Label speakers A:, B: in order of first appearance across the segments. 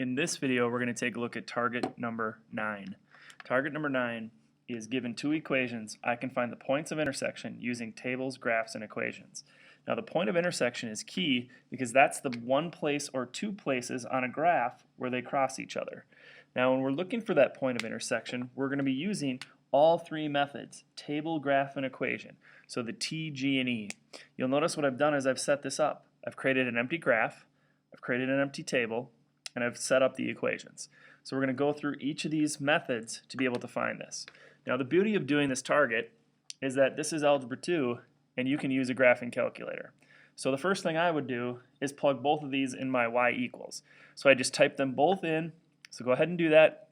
A: In this video, we're going to take a look at target number 9. Target number 9 is given two equations. I can find the points of intersection using tables, graphs, and equations. Now the point of intersection is key because that's the one place or two places on a graph where they cross each other. Now when we're looking for that point of intersection, we're going to be using all three methods, table, graph, and equation. So the T, G, and E. You'll notice what I've done is I've set this up. I've created an empty graph, I've created an empty table, and I've set up the equations. So we're going to go through each of these methods to be able to find this. Now the beauty of doing this target is that this is Algebra 2 and you can use a graphing calculator. So the first thing I would do is plug both of these in my y equals. So I just type them both in. So go ahead and do that.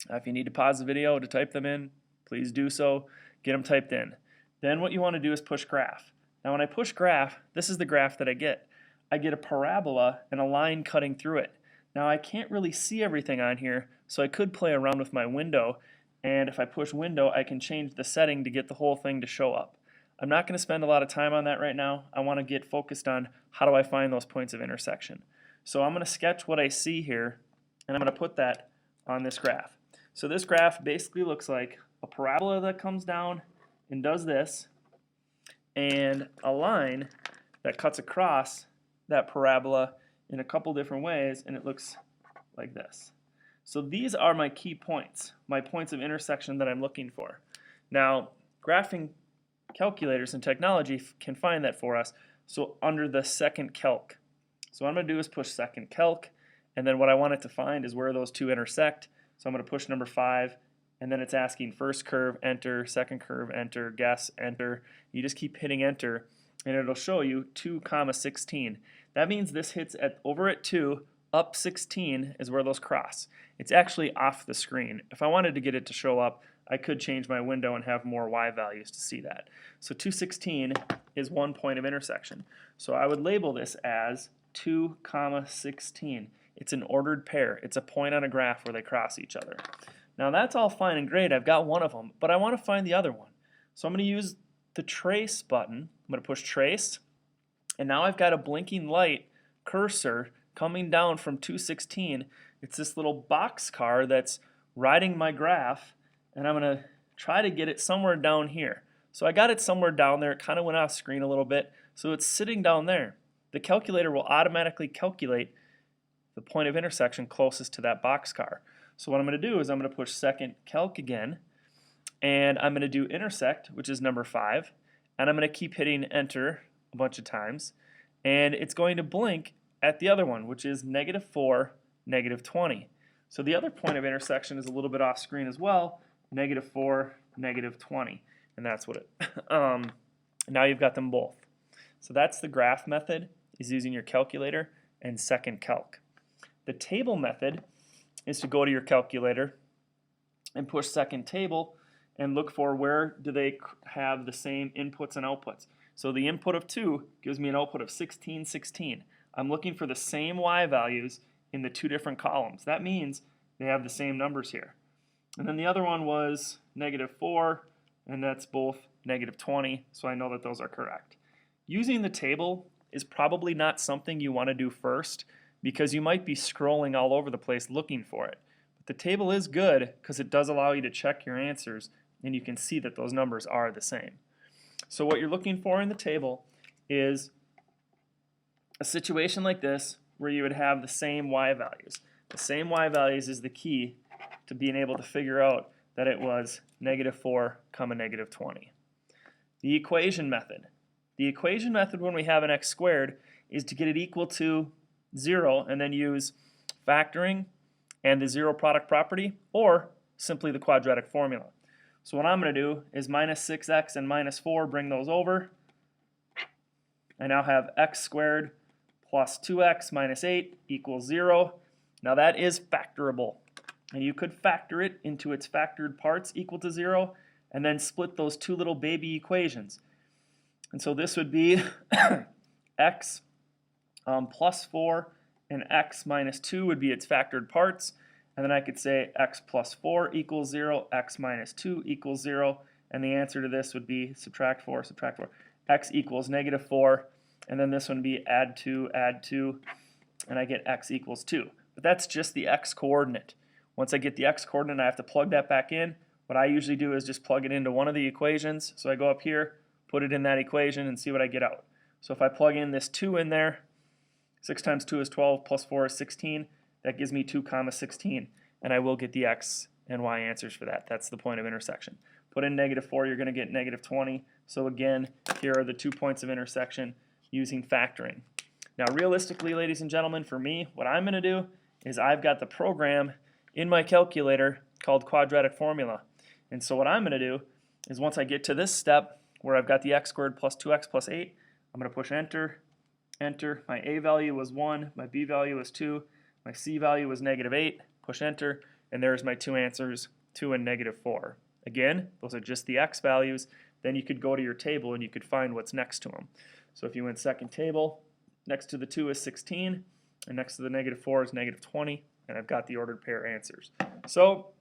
A: If you need to pause the video to type them in, please do so. Get them typed in. Then what you want to do is push graph. Now when I push graph, this is the graph that I get. I get a parabola and a line cutting through it. Now I can't really see everything on here, so I could play around with my window, and if I push window I can change the setting to get the whole thing to show up. I'm not going to spend a lot of time on that right now. I want to get focused on how do I find those points of intersection. So I'm going to sketch what I see here, and I'm going to put that on this graph. So this graph basically looks like a parabola that comes down and does this, and a line that cuts across that parabola in a couple different ways, and it looks like this. So these are my key points, my points of intersection that I'm looking for. Now, graphing calculators and technology can find that for us, so under the second calc. So what I'm going to do is push second calc, and then what I want it to find is where those two intersect. So I'm going to push number 5, and then it's asking first curve, enter, second curve, enter, guess, enter. You just keep hitting enter, and it'll show you 2, 16. That means this hits over at 2, up 16 is where those cross. It's actually off the screen. If I wanted to get it to show up, I could change my window and have more y values to see that. So 216 is one point of intersection. So I would label this as 2, 16. It's an ordered pair. It's a point on a graph where they cross each other. Now that's all fine and great. I've got one of them, but I want to find the other one. So I'm going to use the trace button. I'm going to push trace. And now I've got a blinking light cursor coming down from 216. It's this little boxcar that's riding my graph, and I'm going to try to get it somewhere down here. So I got it somewhere down there. It kind of went off screen a little bit, so it's sitting down there. The calculator will automatically calculate the point of intersection closest to that boxcar. So what I'm going to do is I'm going to push second calc again, and I'm going to do intersect, which is number 5, and I'm going to keep hitting enter a bunch of times, and it's going to blink at the other one, which is -4, -20. So the other point of intersection is a little bit off screen as well, -4, -20, and that's what it. Now you've got them both. So that's the graph method, is using your calculator and second calc. The table method is to go to your calculator and push second table and look for where do they have the same inputs and outputs. So the input of 2 gives me an output of 16, 16. I'm looking for the same y values in the two different columns. That means they have the same numbers here. And then the other one was -4, and that's both -20, so I know that those are correct. Using the table is probably not something you want to do first because you might be scrolling all over the place looking for it. But the table is good because it does allow you to check your answers, and you can see that those numbers are the same. So what you're looking for in the table is a situation like this where you would have the same y values. The same y values is the key to being able to figure out that it was -4, -20. The equation method. The equation method when we have an x squared is to get it equal to 0 and then use factoring and the zero product property or simply the quadratic formula. So what I'm going to do is -6x and -4, bring those over. I now have x squared plus 2x minus 8 equals 0. Now that is factorable. And you could factor it into its factored parts equal to 0 and then split those two little baby equations. And so this would be x plus 4 and x minus 2 would be its factored parts. And then I could say x plus 4 equals 0, x minus 2 equals 0, and the answer to this would be subtract 4, x equals -4, and then this one would be add 2, and I get x equals 2. But but that's just the x coordinate. Once I get the x coordinate, I have to plug that back in. What I usually do is just plug it into one of the equations. So I go up here, put it in that equation, and see what I get out. So if I plug in this 2 in there, 6 times 2 is 12, plus 4 is 16. That gives me 2 comma 16, and I will get the x and y answers for that. That's the point of intersection. Put in -4, you're going to get -20. So again, here are the 2 points of intersection using factoring. Now realistically, ladies and gentlemen, for me, what I'm going to do is I've got the program in my calculator called quadratic formula. And so what I'm going to do is once I get to this step where I've got the x squared plus 2x plus 8, I'm going to push enter, enter. My a value was 1, my b value was 2, my c value was -8, push enter, and there's my 2 answers, 2 and -4. Again, those are just the x values. Then you could go to your table and you could find what's next to them. So if you went second table, next to the 2 is 16, and next to the -4 is -20, and I've got the ordered pair answers. So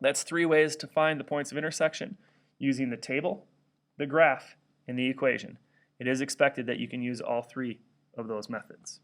A: that's 3 ways to find the points of intersection using the table, the graph, and the equation. It is expected that you can use all 3 of those methods.